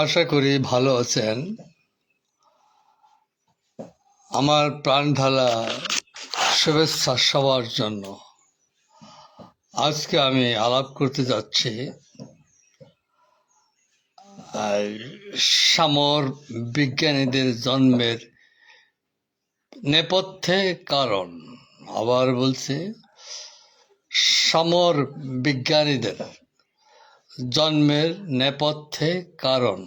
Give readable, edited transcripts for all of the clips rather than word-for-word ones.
আশা করি ভালো আছেন। আমার প্রাণ ঢালা শুভেচ্ছা সবার জন্য। আজকে আমি আলাপ করতে যাচ্ছি সামর বিজ্ঞানীদের জন্মের নেপথ্যে কারণ। আবার বলছি, সামর বিজ্ঞানীদের জন্মের নেপথ্যে কারণ।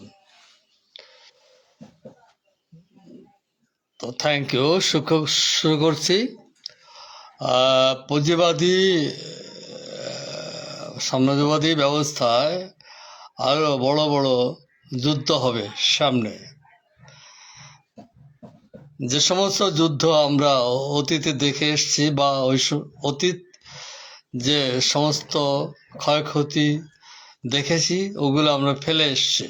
তো থ্যাংক ইউ। শুরু করছি। পুঁজিবাদী সাম্রাজ্যবাদী ব্যবস্থায় আরো বড় বড় যুদ্ধ হবে সামনে। যে সমস্ত যুদ্ধ আমরা অতীতে দেখে এসেছি বা অতীত যে সমস্ত ক্ষয়ক্ষতি দেখেছি ওগুলো আমরা ফেলে এসেছি।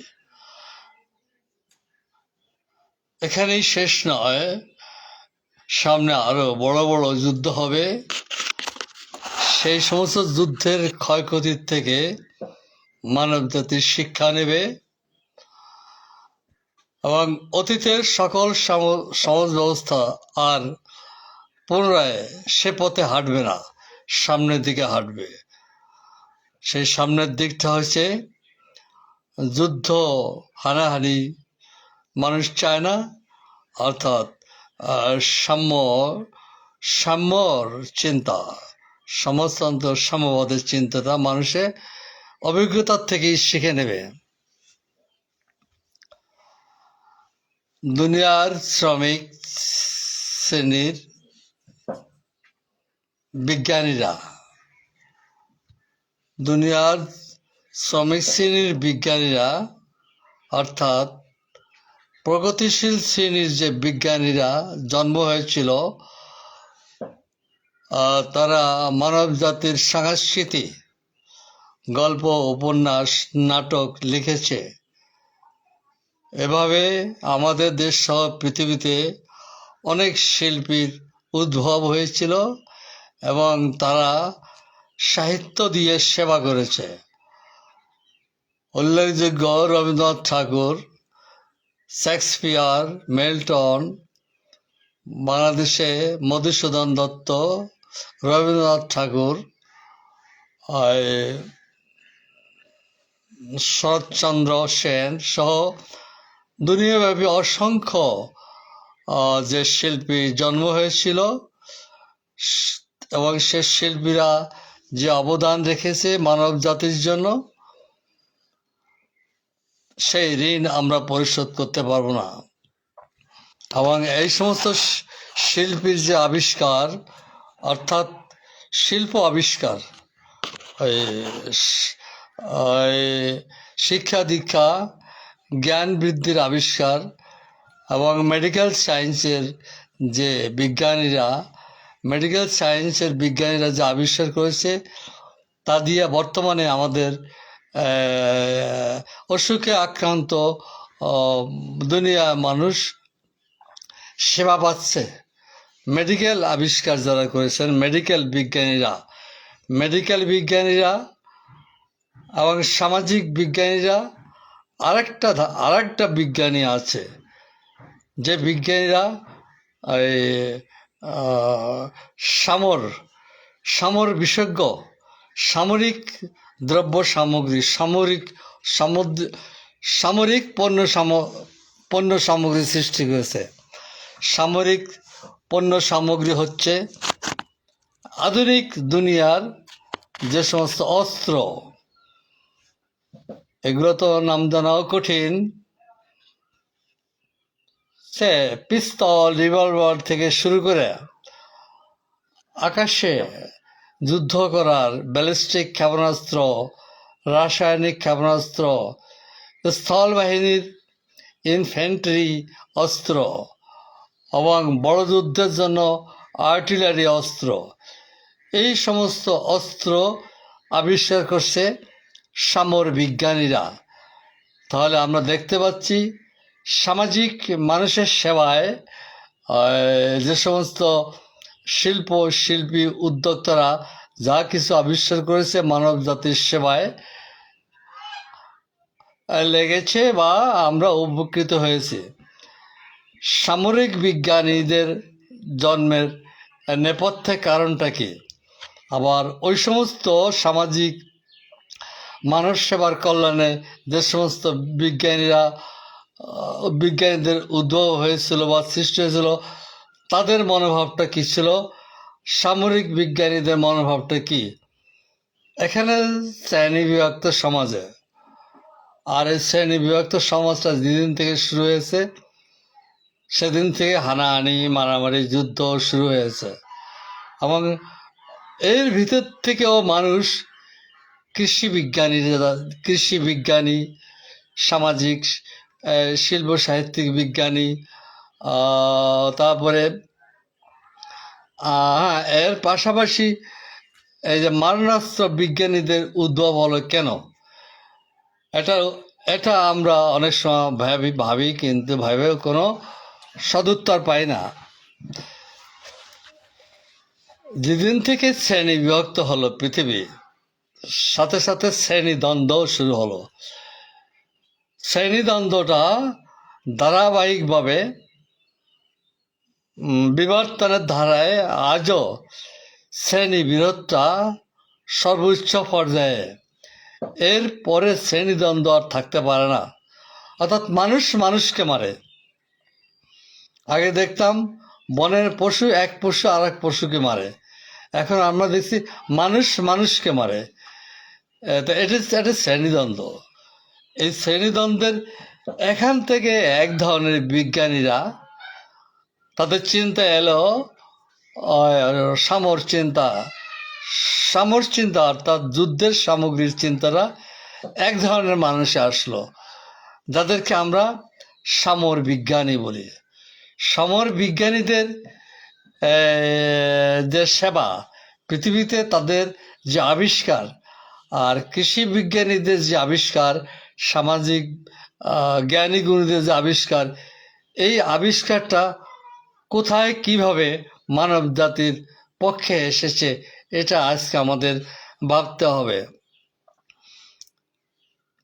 এখানেই শেষ নয়, সামনে আরো বড় বড় যুদ্ধ হবে। সেই সমস্ত যুদ্ধের ক্ষয়ক্ষতির থেকে মানব জাতির শিক্ষা নেবে এবং অতীতের সকল সমাজ ব্যবস্থা আর পুনরায় সে পথে হাঁটবে না, সামনের দিকে হাঁটবে। সেই সামনের দিকটা হচ্ছে যুদ্ধ, হানাহানি মানুষ চায় না, অর্থাৎ সাম্যর চিন্তা, সমাজতন্ত্র, সাম্যবাদের চিন্তাটা মানুষের অভিজ্ঞতার থেকেই শিখে নেবে। দুনিয়ার শ্রমিক শ্রেণীর বিজ্ঞানীরা অর্থাৎ প্রগতিশীল শ্রেণীর যে বিজ্ঞানীরা জন্ম হয়েছিল, তারা মানব জাতির সাংস্কৃতিক গল্প, উপন্যাস, নাটক লিখেছে। এভাবে আমাদের দেশ সহ পৃথিবীতে অনেক শিল্পীর উদ্ভব হয়েছিল এবং তারা সাহিত্য দিয়ে সেবা করেছে। উল্লেখযোগ্য রবীন্দ্রনাথ ঠাকুর, শেক্সপিয়ার, মিল্টন, বাংলাদেশে মধুসূদন দত্ত, রবীন্দ্রনাথ ঠাকুর, শরৎচন্দ্র সেন সহ দুনিয়াব্যাপী অসংখ্য যে শিল্পী জন্ম হয়েছিল এবং সে শিল্পীরা যে অবদান রেখেছে মানব জাতির জন্য, সেই ঋণ আমরা পরিশোধ করতে পারবো না। এবং এই সমস্ত শিল্পীর যে আবিষ্কার, অর্থাৎ শিল্প আবিষ্কার, শিক্ষা দীক্ষা, জ্ঞান বৃদ্ধির আবিষ্কার এবং মেডিকেল সায়েন্সের যে বিজ্ঞানীরা যে আবিষ্কার করেছে, তা দিয়ে বর্তমানে আমাদের অসুখে আক্রান্ত দুনিয়া মানুষ সেবা পাচ্ছে। মেডিকেল আবিষ্কার যারা করেছেন, মেডিকেল বিজ্ঞানীরা এবং সামাজিক বিজ্ঞানীরা, আরেকটা বিজ্ঞানী আছে যে বিজ্ঞানীরা সামর বিশেষজ্ঞ, সামরিক দ্রব্য সামগ্রী, সামরিক পণ্য সামগ্রী সৃষ্টি করেছে। সামরিক পণ্য সামগ্রী হচ্ছে আধুনিক দুনিয়ার যে সমস্ত অস্ত্র, এগুলো তো নাম জানাও কঠিন। সে পিস্তল, রিভলভার থেকে শুরু করে আকাশে যুদ্ধ করার ব্যালিস্টিক ক্ষেপণাস্ত্র, রাসায়নিক ক্ষেপণাস্ত্র, স্থল বাহিনীর ইনফ্যান্ট্রি অস্ত্র এবং বড় যুদ্ধের জন্য আর্টিলারি অস্ত্র, এই সমস্ত অস্ত্র আবিষ্কার করছে সামর বিজ্ঞানীরা। তাহলে আমরা দেখতে পাচ্ছি সামাজিক মানুষের সেবায় যে সমস্ত শিল্পী, উদ্যোক্তারা যা কিছু আবিষ্কার করেছে মানব জাতির সেবায়, লেগেছে বা আমরা উপকৃত হয়েছি। সামরিক বিজ্ঞানীদের জন্মের নেপথ্যে কারণটা কি? আবার ওই সমস্ত সামাজিক মানব সেবার কল্যাণে যে সমস্ত বিজ্ঞানীদের উদ্ভব হয়েছিল বা সৃষ্টি হয়েছিল, তাদের মনোভাবটা কি ছিল? সামরিক বিজ্ঞানীদের মনোভাবটা কি? এখানে শ্রেণী বিভক্ত সমাজে, আর এই শ্রেণী বিভক্ত সমাজটা যেদিন থেকে শুরু হয়েছে সেদিন থেকে হানাহানি, মারামারি, যুদ্ধ শুরু হয়েছে। এবং এর ভিতর থেকেও মানুষ কৃষি বিজ্ঞানী, সামাজিক শিল্প সাহিত্যিক বিজ্ঞানী, তারপরে এর পাশাপাশি এই যে মারণাস্ত্র বিজ্ঞানীদের উদ্ভব হলো কেন? এটা এটা আমরা অনেক সময় ভাবি, কিন্তু ভেবেও কোনো সদুত্তর পাই না। যেদিন থেকে শ্রেণী বিভক্ত হলো পৃথিবী, সাথে সাথে শ্রেণী দ্বন্দ্ব শুরু হলো। শ্রেণী দ্বন্দ্বটা ধারাবাহিকভাবে বিবর্তনের ধারায় আজও শ্রেণী বিরোধটা সর্বোচ্চ পর্যায়ে। এর পরে শ্রেণীদ্বন্দ্ব আর থাকতে পারে না, অর্থাৎ মানুষ মানুষকে মারে। আগে দেখতাম বনের পশু এক পশু আর এক পশুকে মারে, এখন আমরা দেখছি মানুষ মানুষকে মারে। এটা শ্রেণীদ্বন্দ্ব। এই শ্রেণীদ্বন্দ্বের এখান থেকে এক ধরনের বিজ্ঞানীরা তাদের চিন্তা এলো সামর চিন্তা, অর্থাৎ যুদ্ধের সামগ্রীর চিন্তাটা এক ধরনের মানুষে আসলো, যাদেরকে আমরা সামর বিজ্ঞানী বলি। সমর বিজ্ঞানীদের যে সেবা, পৃথিবীতে তাদের যে আবিষ্কার, আর কৃষি বিজ্ঞানীদের যে আবিষ্কার, সামাজিক জ্ঞানী গুণীদের যে আবিষ্কার, এই আবিষ্কারটা কোথায় কিভাবে মানব জাতির পক্ষে এসেছে, এটা আজকে আমাদের ভাবতে হবে।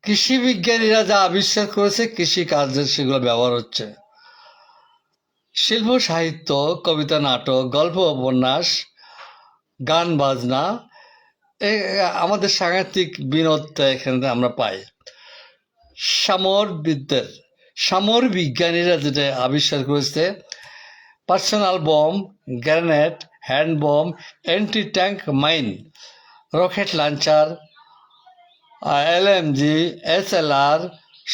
কৃষি বিজ্ঞানীরা যা আবিষ্কার করেছে, কৃষি কাজে সেগুলো ব্যবহার হচ্ছে। শিল্প সাহিত্য, কবিতা, নাটক, গল্প, উপন্যাস, গান বাজনা, আমাদের সাংস্কৃতিক বিনোদটা এখানে আমরা পাই। সামর বিজ্ঞানীরা যেটা আবিষ্কার করেছে, personnel bomb, grenade, hand bomb, anti tank mine, rocket launcher, LMG, SLR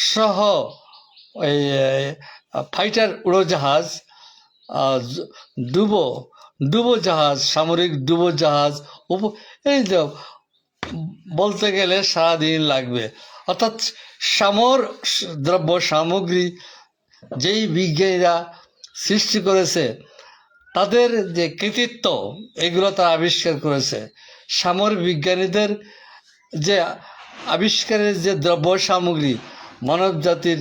সহ ওই ফাইটার উড়োজাহাজ, ডুবোজাহাজ, সামরিক ডুবোজাহাজ, এই যে বলতে গেলে সারাদিন লাগবে। অর্থাৎ সামর দ্রব্য সামগ্রী যেই বিজ্ঞানীরা সৃষ্টি করেছে, তাদের যে কৃতিত্ব, এগুলো তারা আবিষ্কার করেছে। সামর বিজ্ঞানীদের যে আবিষ্কারের যে দ্রব্য সামগ্রী মানব জাতির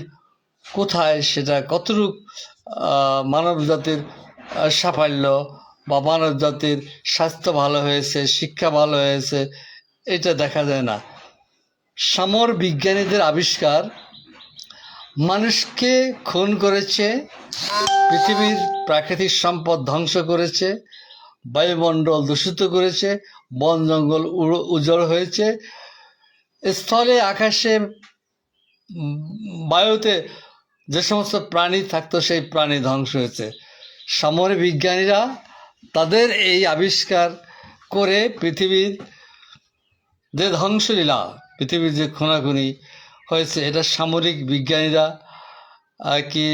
কোথায়, সেটা কতটুক মানব জাতির সাফল্য বা মানব জাতির স্বাস্থ্য ভালো হয়েছে, শিক্ষা ভালো হয়েছে, এটা দেখা যায় না। সামর বিজ্ঞানীদের আবিষ্কার মানুষকে খুন করেছে, পৃথিবীর প্রাকৃতিক সম্পদ ধ্বংস করেছে, বায়ুমণ্ডল দূষিত করেছে, বন জঙ্গল উজাড় হয়েছে, স্থলে আকাশে বায়ুতে যে সমস্ত প্রাণী থাকতো সেই প্রাণী ধ্বংস হয়েছে। সামর বিজ্ঞানীরা তাদের এই আবিষ্কার করে পৃথিবীর যে ধ্বংসলীলা, পৃথিবীর যে খুনাখুনি হয়েছে, এটা সামরিক বিজ্ঞানীরা কি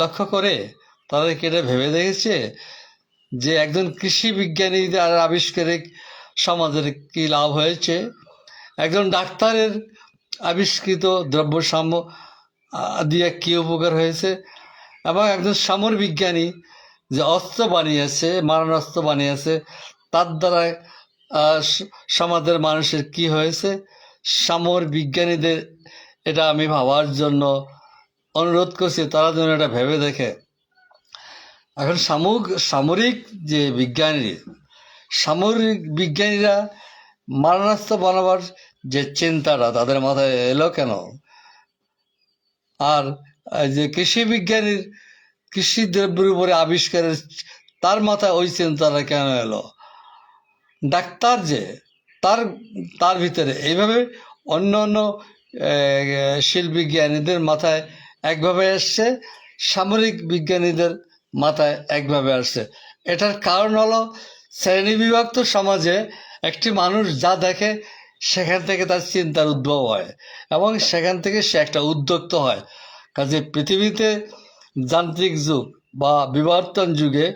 লক্ষ্য করে? তাদের কি এটা ভেবে দেখেছে যে একজন কৃষি বিজ্ঞানীদের আবিষ্কারে সমাজের কি লাভ হয়েছে? একজন ডাক্তারের আবিষ্কৃত দ্রব্যসাম্য দিয়ে কী উপকার হয়েছে? এবং একজন সামর বিজ্ঞানী যে অস্ত্র বানিয়েছে, মারণাস্ত্র বানিয়েছে, তার দ্বারা সমাজের মানুষের কি হয়েছে? সামর বিজ্ঞানীদের এটা আমি ভাবার জন্য অনুরোধ করছি, তারা যেন এটা ভেবে দেখে। এখন সামরিক বিজ্ঞানীরা মারণাস্ত্র বানাবার যে চিন্তাটা তাদের মাথায় এলো কেন? আর এই যে কৃষি বিজ্ঞানীর কৃষি দ্রব্যের উপরে আবিষ্কারের তার মাথায় ওই চিন্তাটা কেন এলো? ডাক্তার যে তার তার ভিতরে এইভাবে অন্য অন্য শিল্পবিজ্ঞানীদের মাথায় একভাবে আসছে, সামরিক বিজ্ঞানীদের মাথায় একভাবে আসছে। এটার কারণ হলো শ্রেণীবিভক্ত সমাজে একটি মানুষ যা দেখে সেখান থেকে তার চিন্তার উদ্ভব হয় এবং সেখান থেকে সে একটা উদ্যোক্তা হয়। কাজে পৃথিবীতে যান্ত্রিক যুগ বা বিবর্তন যুগে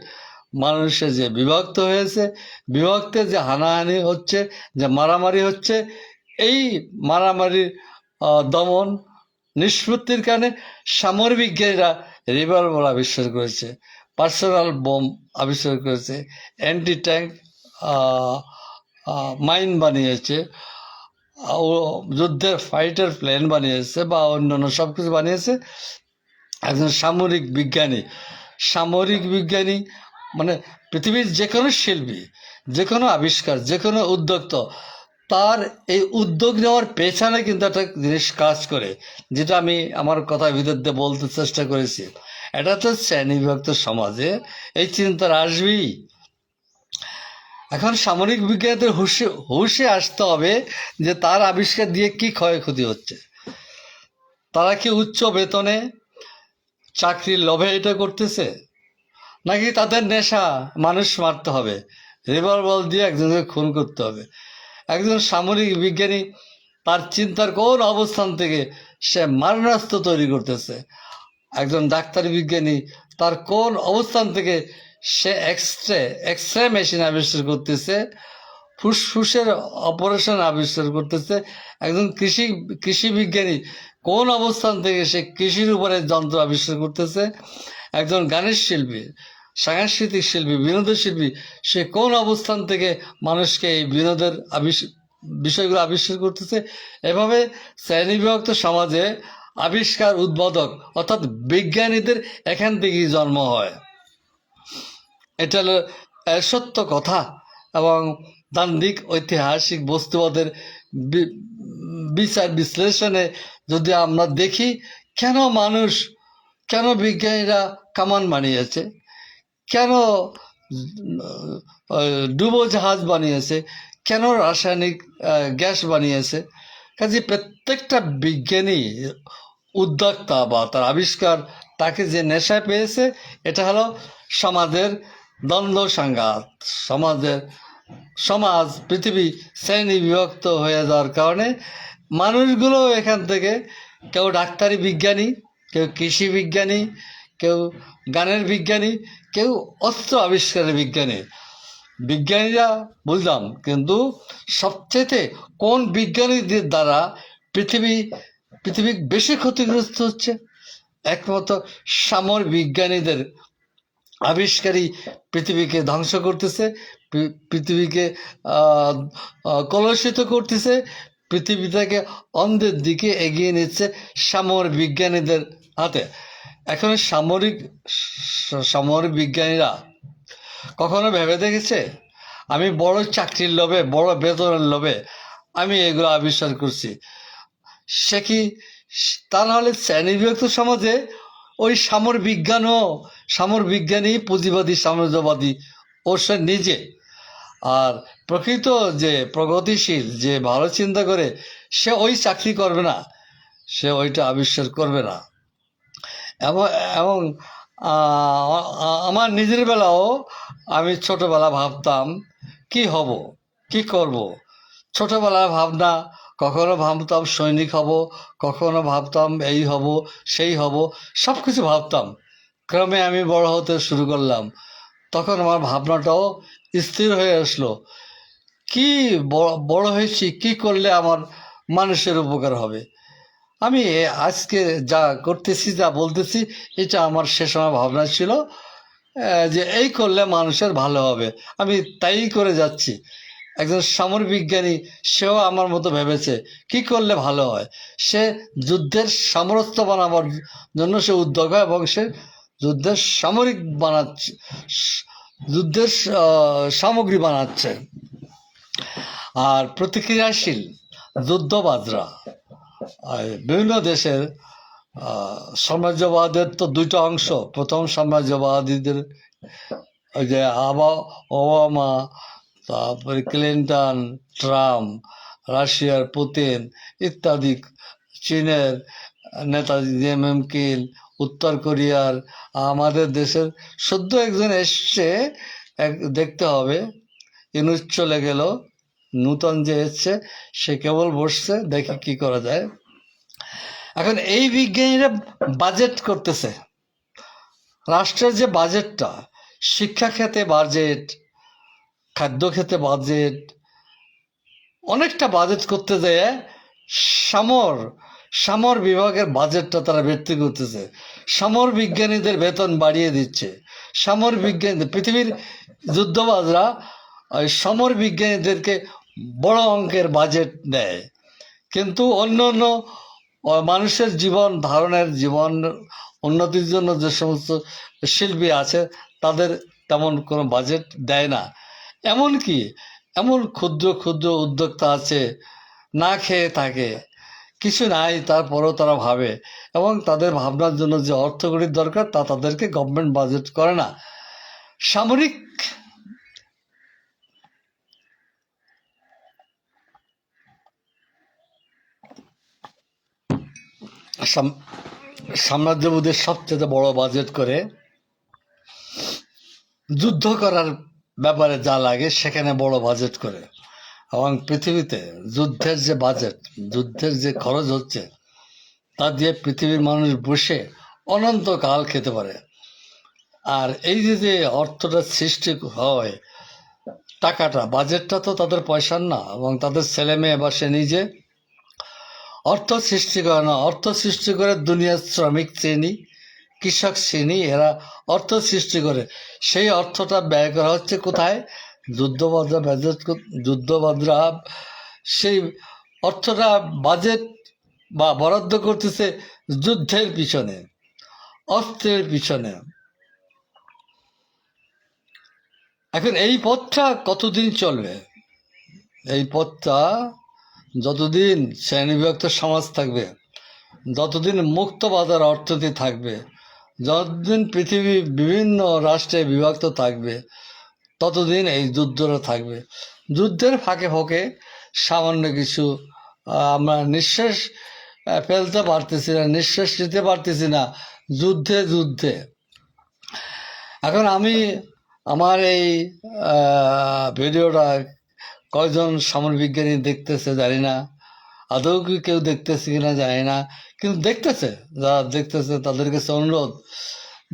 মানুষের যে বিভক্ত হয়েছে, বিভক্তের যে হানাহানি হচ্ছে, যে মারামারি হচ্ছে, এই মারামারির দমন নিষ্পত্তির কারণে সামরিক বিজ্ঞানীরা রিভলভার আবিষ্কার করেছে, পার্সোনাল বোম আবিষ্কার করেছে, অ্যান্টি ট্যাঙ্ক মাইন বানিয়েছে, যুদ্ধের ফাইটার প্লেন বানিয়েছে বা অন্যান্য সব কিছু বানিয়েছে একজন সামরিক বিজ্ঞানী। সামরিক বিজ্ঞানী মানে পৃথিবীর যে কোনো শিল্পী, যে কোনো আবিষ্কার, যে কোনো উদ্যোক্তা, তার এই উদ্যোগ নেওয়ার পেছনে কিন্তু একটা জিনিস কাজ করে, যেটা আমি আমার কথার ভিতর দিয়ে বলতে চেষ্টা করেছি। এটা তো শ্রেণীবিভক্ত সমাজে এই চিন্তা আসবেই। এখন সামরিক বিজ্ঞানীদের হুঁশে আসতে হবে যে তার আবিষ্কার দিয়ে কি ক্ষয়ক্ষতি হচ্ছে। তারা কি উচ্চ বেতনে চাকরির লোভে এটা করতেছে, নাকি তাদের নেশা মানুষ মারতে হবে, রিভলভার দিয়ে একজনকে খুন করতে হবে? একজন সামরিক বিজ্ঞানী তার চিন্তার কোন অবস্থান থেকে সে মারণাস্ত্র তৈরি করতেছে? একজন ডাক্তার বিজ্ঞানী তার কোন অবস্থান থেকে সে এক্স রে মেশিন আবিষ্কার করতেছে, ফুসফুসের অপারেশন আবিষ্কার করতেছে? একজন কৃষি বিজ্ঞানী কোন অবস্থান থেকে সে কৃষির উপরে যন্ত্র আবিষ্কার করতেছে? একজন গানের শিল্পী, সাংস্কৃতিক শিল্পী, বিনোদন শিল্পী, সে কোন অবস্থান থেকে মানুষকে এই বিনোদের বিষয়গুলো আবিষ্কার করতেছে? এভাবে শ্রেণীবিভক্ত সমাজে আবিষ্কার উদ্বোধক অর্থাৎ বিজ্ঞানীদের এখান থেকেই জন্ম হয়। এটা হলো সত্য কথা। এবং দান্দিক ঐতিহাসিক বস্তুবাদের বিচার বিশ্লেষণে যদি আমরা দেখি কেন বিজ্ঞানীরা কামান বানিয়েছে, কেন ডুবো জাহাজ বানিয়েছে, কেন রাসায়নিক গ্যাস বানিয়েছে, কাজে প্রত্যেকটা বিজ্ঞানী উদ্যোক্তা বা তার আবিষ্কার তাকে যে নেশায় পেয়েছে, এটা হলো সমাজের দ্বন্দ্ব সংঘাত, সমাজ পৃথিবী শ্রেণী বিভক্ত হয়ে যাওয়ার কারণে মানুষগুলো এখান থেকে কেউ ডাক্তারি বিজ্ঞানী, কেউ কৃষি বিজ্ঞানী, কেউ গানের বিজ্ঞানী, কেউ অস্ত্র আবিষ্কারের বিজ্ঞানী। বিজ্ঞানীরা বুঝলাম, কিন্তু সবচেয়ে কোন বিজ্ঞানীদের দ্বারা পৃথিবী বেশি ক্ষতিগ্রস্ত হচ্ছে? একমাত্র সামরিক বিজ্ঞানীদের আবিষ্কারই পৃথিবীকে ধ্বংস করতেছে, পৃথিবীকে কলুষিত করতেছে, পৃথিবীটাকে অন্ধের দিকে এগিয়ে নিচ্ছে সামরিক বিজ্ঞানীদের হাতে। এখন সামরিক বিজ্ঞানীরা কখনো ভেবে দেখেছে আমি বড় চাকরির লোভে, বড় বেতনের লোভে আমি এগুলো আবিষ্কার করছি? সে কি তা নাহলে শ্রেণীবিভক্ত সমাজে ওই সামরিক বিজ্ঞানী পুঁজিবাদী সাম্রাজ্যবাদী ও সে নিজে। আর প্রকৃত যে প্রগতিশীল, যে ভালো চিন্তা করে, সে ওই চাকরি করবে না, সে ওইটা আবিষ্কার করবে না। এবং আমার নিজের বেলাও আমি ছোটবেলা ভাবতাম কি হব, কি করব। ছোটবেলার ভাবনা, কখনো ভাবতাম সৈনিক হব, কখনো ভাবতাম এই হব সেই হব, সব কিছু ভাবতাম। ক্রমে আমি বড় হতে শুরু করলাম, তখন আমার ভাবনাটাও স্থির হয়ে আসলো। কি বড় হয়েছি, কি করলে আমার মানুষের উপকার হবে? আমি আজকে যা করতেছি, যা বলতেছি, এটা আমার সে সময় ভাবনা ছিল যে এই করলে মানুষের ভালো হবে, আমি তাই করে যাচ্ছি। একজন সামরিক বিজ্ঞানী, সেও আমার মতো ভেবেছে কি করলে ভালো হয়। সে যুদ্ধের সামরস্য বানাবার জন্য সে উদ্যোগ হয় এবং সে যুদ্ধের যুদ্ধের সামগ্রী বানাচ্ছে। আর প্রতিক্রিয়াশীল যুদ্ধবাজরা বিভিন্ন দেশের সাম্রাজ্যবাদের তো দুইটা অংশ। প্রথম সাম্রাজ্যবাদীদের ওই যে ওবামা, তারপরে ক্লিন্টন, ট্রাম্প, রাশিয়ার পুতিন ইত্যাদি, চীনের নেতাজি এম কিল, উত্তর কোরিয়ার, আমাদের দেশের সদ্য একজন এসছে, দেখতে হবে, ইনুস চলে গেল, নূতন যে এসছে সে কেবল বসছে, দেখি কি করা যায়। এখন এই বিজ্ঞানীরা বাজেট করতেছে, রাষ্ট্রের যে বাজেটটা, শিক্ষা খাতে বাজেট, খাদ্য খাতে বাজেট, অনেকটা বাজেট করতে যায় সমর বিভাগের বাজেটটা তারা বৃদ্ধি করতেছে, সমর বিজ্ঞানীদের বেতন বাড়িয়ে দিচ্ছে। সমর বিজ্ঞানীদের, পৃথিবীর যুদ্ধবাজরা ওই সমর বিজ্ঞানীদেরকে বড় অঙ্কের বাজেট দেয়, কিন্তু অন্য অন্য মানুষের জীবন ধারণের, জীবন উন্নতির জন্য যে সমস্ত শিল্পী আছে তাদের তেমন কোনো বাজেট দেয় না। এমনকি এমন ক্ষুদ্র ক্ষুদ্র উদ্যোক্তা আছে, না খেয়ে থাকে, কিছু নাই, তারপরেও তারা ভাবে, এবং তাদের ভাবনার জন্য যে অর্থকড়ির দরকার তা তাদেরকে গভর্নমেন্ট বাজেট করে না। সামরিক সাম্রাজ্যবাদের সবচেয়ে বড় বাজেট করে যুদ্ধ করার ব্যাপারে যা লাগে সেখানে বড় বাজেট করে, এবং পৃথিবীতে যুদ্ধের যে বাজেট, যুদ্ধের যে খরচ হচ্ছে তা দিয়ে পৃথিবীর মানুষ বসে অনন্তকাল খেতে পারে। আর এই যে অর্থটা সৃষ্টি হয়, টাকাটা, বাজেটটা তো তাদের পয়সার না, এবং তাদের ছেলে মেয়ে বা সে নিজে অর্থ সৃষ্টি করে না। অর্থ সৃষ্টি করে দুনিয়ার শ্রমিক শ্রেণী, কৃষক শ্রেণী, এরা অর্থ সৃষ্টি করে। সেই অর্থটা ব্যয় করা হচ্ছে কোথায়? যুদ্ধবাজরা সেই অর্থটা বাজেট বা বরাদ্দ করতেছে যুদ্ধের পিছনে, অস্ত্রের পিছনে। এখন এই পথটা কতদিন চলবে? এই পথটা যতদিন শ্রেণীবিভক্ত সমাজ থাকবে, যতদিন মুক্ত বাজার অর্থনীতি থাকবে, যতদিন পৃথিবী বিভিন্ন রাষ্ট্রে বিভক্ত থাকবে, ততদিন এই যুদ্ধটা থাকবে। যুদ্ধের ফাঁকে ফাঁকে সামান্য কিছু আমরা নিঃশ্বাস ফেলতে পারতেছি না, নিঃশ্বাস নিতে পারতেছি না যুদ্ধে যুদ্ধে। এখন আমি আমার এই ভিডিওটা কয়জন সামরিক বিজ্ঞানী দেখতেছে জানি না, আদৌ কি কেউ দেখতেছে কিনা জানি না, কিন্তু দেখতেছে, যারা দেখতেছে তাদের কাছে অনুরোধ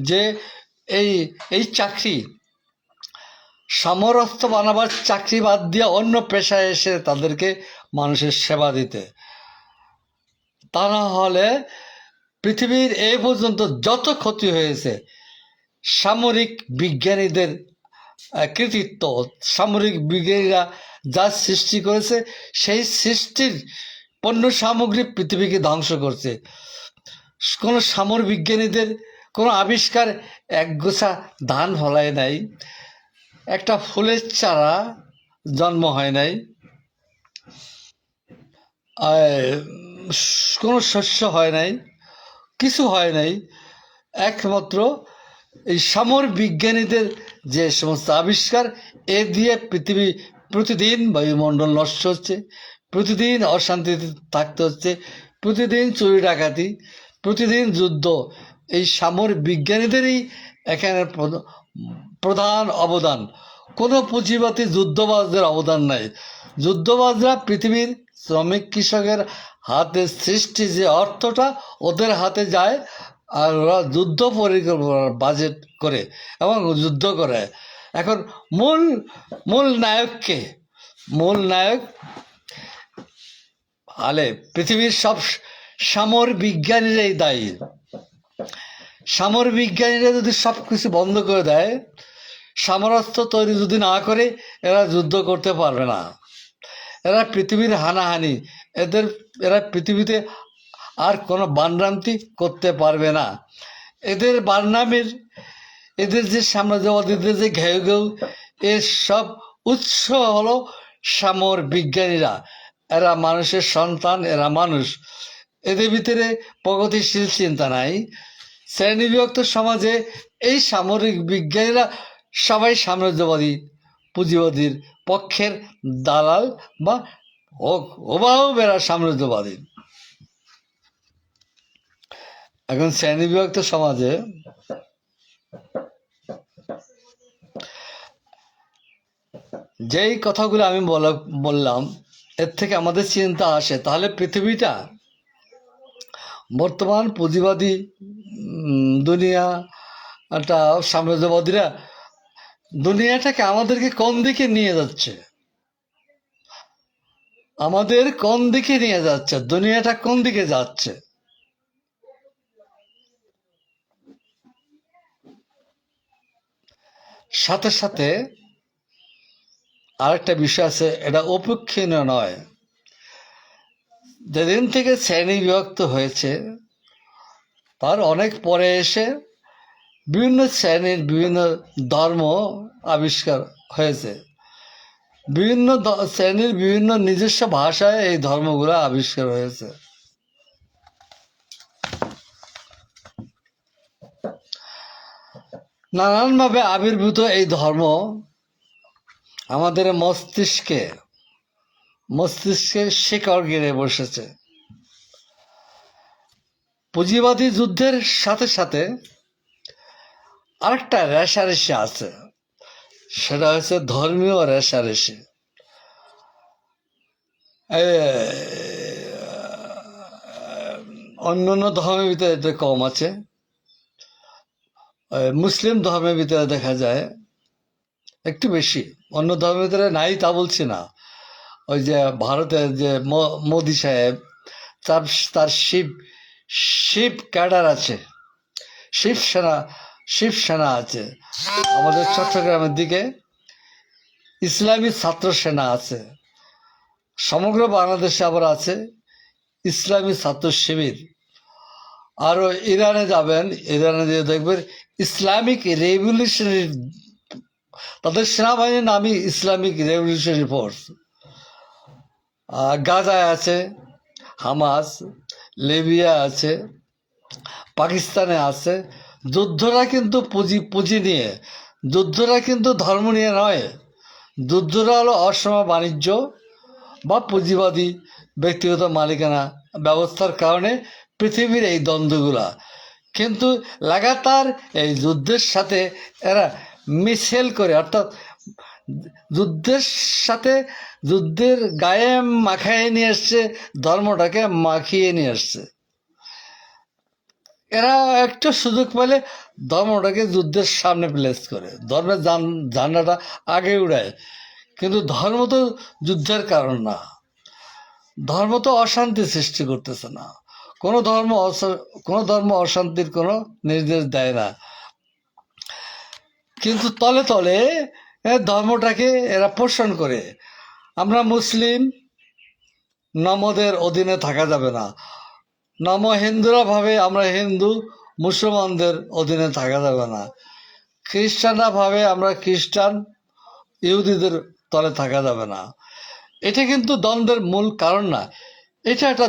যে এই চাকরি, সমরস্ত বানাবার চাকরি বাদ দিয়ে অন্য পেশায় এসে তাদেরকে মানুষের সেবা দিতে। তা না হলে পৃথিবীর এই পর্যন্ত যত ক্ষতি হয়েছে সামরিক বিজ্ঞানীদের কৃতিত্ব, সামরিক বিজ্ঞানীরা যা সৃষ্টি করেছে সেই সৃষ্টির পণ্য সামগ্রী পৃথিবীকে ধ্বংস করছে। কোনো সামরিক বিজ্ঞানীদের কোনো আবিষ্কার একগোছা ধান ফলায় নাই, একটা ফুলের চারা জন্ম হয় নাই, কোনো শস্য হয় নাই, কিছু হয় নাই। একমাত্র এই সামরিক বিজ্ঞানীদের যে সমস্ত আবিষ্কার, এ দিয়ে পৃথিবী প্রতিদিন বায়ুমণ্ডল নষ্ট হচ্ছে, প্রতিদিন অশান্তিতে থাকতে হচ্ছে, প্রতিদিন চুরি ডাকাতি, প্রতিদিন যুদ্ধ। এই সামরিক বিজ্ঞানীদেরই এখানে প্রধান অবদান। কোনো পুঁজিবাদী যুদ্ধবাজদের অবদান নাই। যুদ্ধবাজরা পৃথিবীর শ্রমিক কৃষকের হাতে সৃষ্টি যে অর্থটা ওদের হাতে যায়, আর ওরা যুদ্ধ পরিকল্পনা বাজেট করে এবং যুদ্ধ করে। এখন মূল নায়ককে, মূল নায়ক আলে পৃথিবীর সব সামরিক বিজ্ঞানীরাই দায়ী। সামরিক বিজ্ঞানীরা যদি সব কিছু বন্ধ করে দেয়, সামরাস্ত্র তৈরি যদি না করে, এরা যুদ্ধ করতে পারবে না। এরা পৃথিবীর হানাহানি, এরা পৃথিবীতে আর কোনো বানরামতি করতে পারবে না। এদের বানরামের, এদের যে সাম্রাজ্যবাদীদের যে ঘেউ ঘেউ, এর সব উৎস হলো সামরিক বিজ্ঞানীরা। এরা মানুষের সন্তান, এরা মানুষ, এদের ভিতরে প্রগতিশীল চিন্তা নাই। শ্রেণীবিভক্ত সমাজে এই সামরিক বিজ্ঞানীরা সবাই সাম্রাজ্যবাদী পুঁজিবাদীর পক্ষের দালাল বা বেড়া সাম্রাজ্যবাদী। এখন শ্রেণীবিভক্ত সমাজে যেই কথাগুলো আমি বললাম এর থেকে আমাদের চিন্তা আসে, তাহলে পৃথিবীটা বর্তমান পুঁজিবাদী দুনিয়াটা সাম্রাজ্যবাদীরা দুনিয়াটাকে আমাদেরকে কোন দিকে নিয়ে যাচ্ছে, আমাদের কোন দিকে নিয়ে যাচ্ছে, দুনিয়াটা কোন দিকে যাচ্ছে? সাথে সাথে আরেকটা বিষয় আছে, এটা অপেক্ষণীয় নয়। যেদিন থেকে শ্রেণী বিভক্ত হয়েছে তার অনেক পরে এসে বিভিন্ন শ্রেণীর বিভিন্ন ধর্ম আবিষ্কার হয়েছে, বিভিন্ন শ্রেণীর বিভিন্ন নিজস্ব ভাষায় এই ধর্মগুলো আবিষ্কার হয়েছে। নানানভাবে আবির্ভূত এই ধর্ম আমাদের মস্তিষ্কে শিকড় গেড়ে বসেছে। পুঁজিবাদী যুদ্ধের সাথে সাথে আরেকটা রেষারেষি আছে, সেটা হচ্ছে ধর্মীয় রেষারেষি। অন্যান্য ধর্মের ভিতরে এটা কম আছে, মুসলিম ধর্মের ভিতরে দেখা যায় একটু বেশি। অন্য ধর্মের ভিতরে নাই তা বলছি না। ওই যে ভারতের যে মোদি সাহেব, তার শিব ক্যাডার আছে, শিবসেনা আছে। আমাদের চট্টগ্রামের দিকে ইসলামী ছাত্র সেনা আছে। সমগ্র বাংলাদেশে আবার আছে ইসলামী ছাত্র শিবির। আরও ইরানে যাবেন, ইরানে যে দেখবেন ইসলামিক রেভলিউশনারি, তাদের সেনাবাহিনীর নামই ইসলামিক রেভলিউশনারি ফোর্স। গাজায় আছে হামাস, লিবিয়া আছে, পাকিস্তানে আছে। যুদ্ধরা কিন্তু পুঁজি নিয়ে, যুদ্ধরা কিন্তু ধর্ম নিয়ে নয়। যুদ্ধরা হলো অসম বাণিজ্য বা পুঁজিবাদী ব্যক্তিগত মালিকানা ব্যবস্থার কারণে পৃথিবীর এই দ্বন্দ্বগুলা। কিন্তু লাগাতার এই যুদ্ধের সাথে এরা মিশেল করে, অর্থাৎ যুদ্ধের গায়ে মাখায় নিয়ে আসছে, ধর্মটাকে মাখিয়ে নিয়ে আসছে। এরা একটু সুযোগ পেলে ধর্মটাকে যুদ্ধের সামনে প্লেস করে, ধর্মের ঝান্ডাটা আগে উড়ায়। কিন্তু ধর্ম তো যুদ্ধের কারণ না, ধর্ম তো অশান্তি সৃষ্টি করতেছে না। কোনো ধর্ম অশান্তির কোনো নির্দেশ দেয় না। কিন্তু তলে তলে ধর্মটাকে এরা পোষণ করে। আমরা মুসলিম, নমদের অধীনে থাকা যাবে না। নম হিন্দুরা ভাবে আমরা হিন্দু, মুসলমানদের অধীনে থাকা যাবে না। খ্রিস্টানরা ভাবে আমরা খ্রিস্টান, ইহুদিদের তলে থাকা যাবে না। এটা কিন্তু দ্বন্দ্বের মূল কারণ না, এটা একটা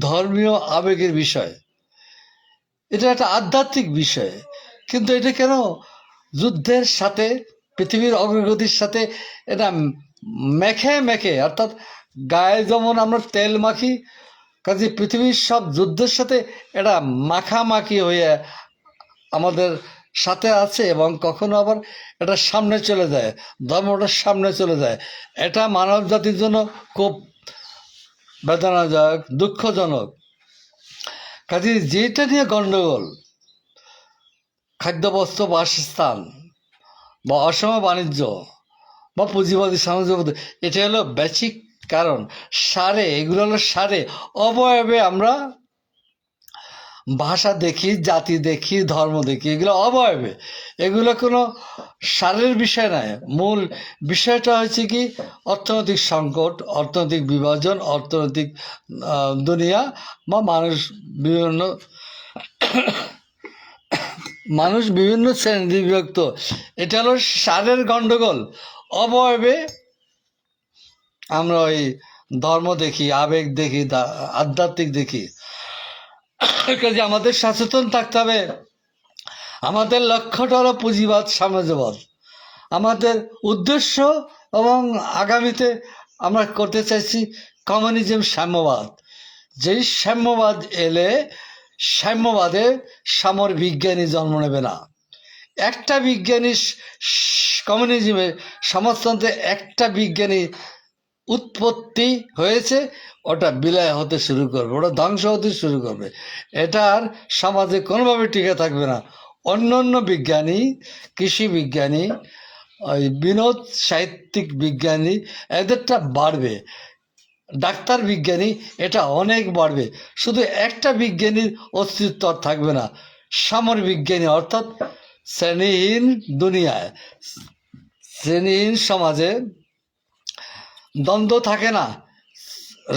ধর্মীয় আবেগের বিষয়, এটা একটা আধ্যাত্মিক বিষয়। কিন্তু এটা কেন যুদ্ধের সাথে, পৃথিবীর অগ্রগতির সাথে এটা মেখে, অর্থাৎ গায়ে যেমন আমরা তেল মাখি, কাজে পৃথিবীর সব যুদ্ধের সাথে এটা মাখামাখি হয়ে আমাদের সাথে আছে। এবং কখনো আবার এটা সামনে চলে যায়, ধর্মটা সামনে চলে যায়। এটা মানব জাতির জন্য খুব বেদনাদায়ক, দুঃখজনক। কাজে যেটা নিয়ে গণ্ডগোল, খাদ্যবস্ত্র, বাসস্থান বা অসম বাণিজ্য বা পুঁজিবাদী সাম্রাজ্যবাদ, এটা হলো বেসিক কারণ। এগুলো হলো অবয়বে আমরা ভাষা দেখি, জাতি দেখি, ধর্ম দেখি, এগুলো অবয়বে, এগুলো কোনো সারের বিষয় নয়। মূল বিষয়টা হচ্ছে কি অর্থনৈতিক সংকট, অর্থনৈতিক বিভাজন, অর্থনৈতিক দুনিয়া বা মানুষ বিভিন্ন শ্রেণী বিভক্ত। এটা হলো সারের গণ্ডগোল। অবয়বে আমরা ওই ধর্ম দেখি, আবেগ দেখি, আধ্যাত্মিক দেখি। কাজে আমাদের সচেতন থাকতে হবে। আমাদের লক্ষ্যটা হলো পুঁজিবাদ সাম্রাজ্যবাদ। আমাদের উদ্দেশ্য এবং আগামীতে আমরা করতে চাইছি কমিউনিজম সাম্যবাদ। যেই সাম্যবাদ এলে সাম্যবাদে সামর বিজ্ঞানী জন্ম নেবে না। একটা বিজ্ঞানী কমিউনিজমে সমাজতন্ত্রে একটা বিজ্ঞানী উৎপত্তি হয়েছে, ওটা বিলয় হতে শুরু করবে, ওটা ধ্বংস হতে শুরু করবে, এটা আর সমাজে কোনোভাবে টিকে থাকবে না। অন্য অন্য বিজ্ঞানী, কৃষি বিজ্ঞানী, ওই বিনোদ সাহিত্যিক বিজ্ঞানী, এদেরটা বাড়বে। ডাক্তার বিজ্ঞানী এটা অনেক বাড়বে। শুধু একটা বিজ্ঞানীর অস্তিত্ব আর থাকবে না। সামর বিজ্ঞানী অর্থাৎ শ্রেণীহীন দুনিয়ায়, শ্রেণীহীন সমাজে দ্বন্দ্ব থাকে না।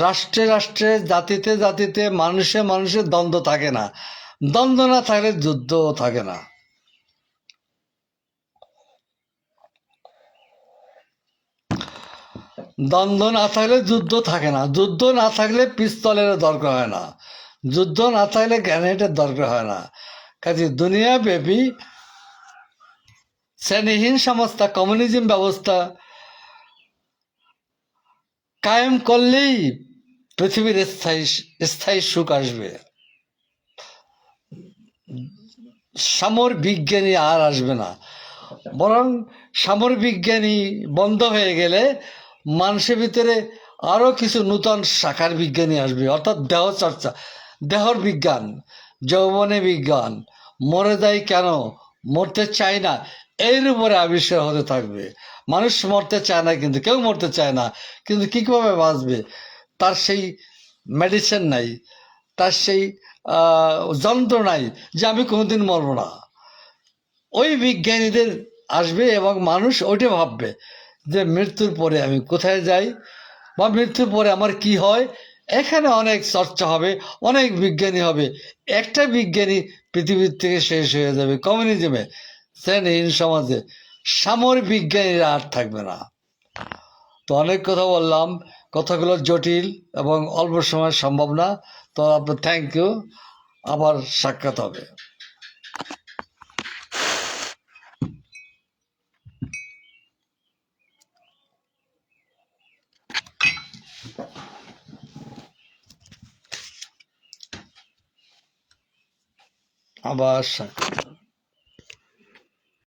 রাষ্ট্রে রাষ্ট্রে, জাতিতে জাতিতে, মানুষে মানুষের দ্বন্দ্ব থাকে না। দ্বন্দ্ব না থাকলে যুদ্ধও থাকে না। দ্বন্দ্ব না থাকলে যুদ্ধ থাকে না। যুদ্ধ না থাকলে পিস্তলের দরকার হয় না। যুদ্ধ না থাকলে গ্রেনেডের দরকার হয় না। কাজে দুনিয়াব্যাপী শ্রেণীহীন সংস্থা কমিউনিজম ব্যবস্থা কায়েম করলেই পৃথিবীর স্থায়ী সুখ আসবে। সামর বিজ্ঞানী আর আসবে না। বরং সামর বিজ্ঞানী বন্ধ হয়ে গেলে মানুষের ভিতরে আরো কিছু নূতন শাখার বিজ্ঞানী আসবে, অর্থাৎ দেহ চর্চা, দেহর বিজ্ঞান, যৌবনে বিজ্ঞান, মরে যায় কেন, মরতে চায় না, এর উপরে আবিষ্কার হতে থাকবে। মানুষ মরতে চায় না, কিন্তু কেউ মরতে চায় না, কিন্তু কিভাবে বাঁচবে তার সেই মেডিসিন নাই, তার সেই যন্ত্র নাই যে আমি কোনোদিন মরবো না। ওই বিজ্ঞানীদের আসবে এবং মানুষ ওইটা ভাববে যে মৃত্যুর পরে আমি কোথায় যাই বা মৃত্যুর পরে আমার কি হয়। এখানে অনেক চর্চা হবে, অনেক বিজ্ঞানী হবে। একটা বিজ্ঞানী পৃথিবীর থেকে শেষ হয়ে যাবে কমিউনিজমে, শ্রেণীহীন সমাজে। সামর বিজ্ঞানীরা আর থাকবে না। তো অনেক কথা বললাম, কথাগুলো জটিল এবং অল্প সময় সম্ভব না। তো আপনার থ্যাংক ইউ। আবার সাক্ষাৎ হবে। আবার সাক্ষাৎ।